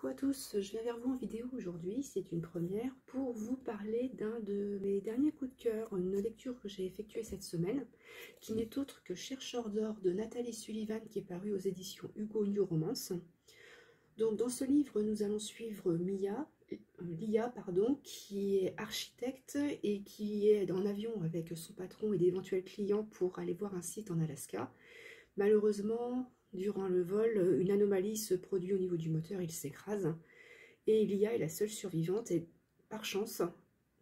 Coucou à tous, je viens vers vous en vidéo aujourd'hui, c'est une première, pour vous parler d'un de mes derniers coups de cœur, une lecture que j'ai effectuée cette semaine, qui n'est autre que Chercheur d'or de Nathalie Sullivan, qui est paru aux éditions Hugo New Romance. Donc dans ce livre, nous allons suivre Lia, qui est architecte et qui est en avion avec son patron et d'éventuels clients pour aller voir un site en Alaska. Malheureusement, durant le vol, une anomalie se produit au niveau du moteur, il s'écrase. Et Lia est la seule survivante et par chance,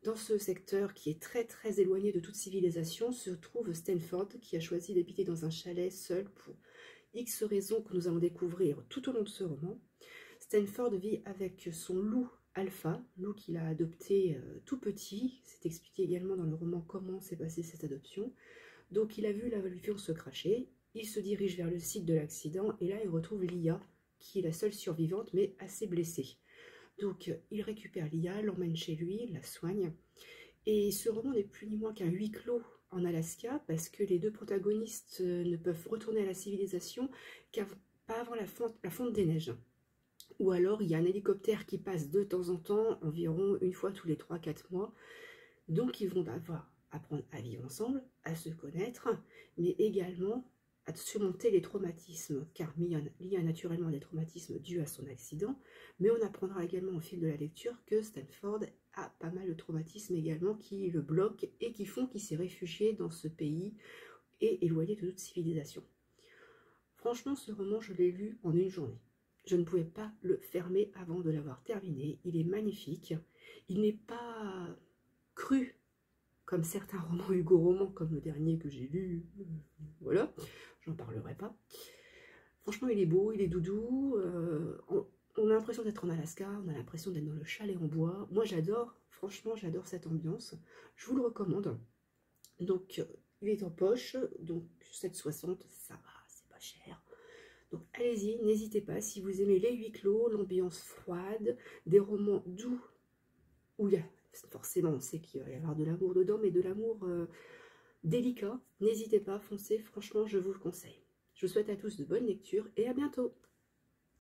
dans ce secteur qui est très éloigné de toute civilisation, se trouve Stanford qui a choisi d'habiter dans un chalet seul pour X raisons que nous allons découvrir tout au long de ce roman. Stanford vit avec son loup Alpha, loup qu'il a adopté tout petit. C'est expliqué également dans le roman comment s'est passée cette adoption. Donc il a vu l'avion se cracher. Il se dirige vers le site de l'accident et là il retrouve Lia, qui est la seule survivante mais assez blessée. Donc il récupère Lia, l'emmène chez lui, la soigne. Et ce roman n'est plus ni moins qu'un huis clos en Alaska parce que les deux protagonistes ne peuvent retourner à la civilisation pas avant la fonte des neiges. Ou alors il y a un hélicoptère qui passe de temps en temps, environ une fois tous les 3-4 mois. Donc ils vont devoir apprendre à vivre ensemble, à se connaître, mais également à surmonter les traumatismes, car Lia a naturellement des traumatismes dus à son accident, mais on apprendra également au fil de la lecture que Stanford a pas mal de traumatismes également qui le bloquent et qui font qu'il s'est réfugié dans ce pays et éloigné de toute civilisation. Franchement, ce roman, je l'ai lu en une journée. Je ne pouvais pas le fermer avant de l'avoir terminé. Il est magnifique. Il n'est pas cru comme certains romans Hugo Romans, comme le dernier que j'ai lu, voilà, j'en parlerai pas. Franchement, il est beau, il est doudou, on a l'impression d'être en Alaska, on a l'impression d'être dans le chalet en bois. Moi, j'adore, franchement, j'adore cette ambiance, je vous le recommande. Donc, il est en poche, donc 7,60, ça va, c'est pas cher. Donc, allez-y, n'hésitez pas, si vous aimez les huis clos, l'ambiance froide, des romans doux, où il y a forcément, on sait qu'il va y avoir de l'amour dedans, mais de l'amour délicat. N'hésitez pas, foncez, franchement, je vous le conseille. Je vous souhaite à tous de bonnes lectures et à bientôt.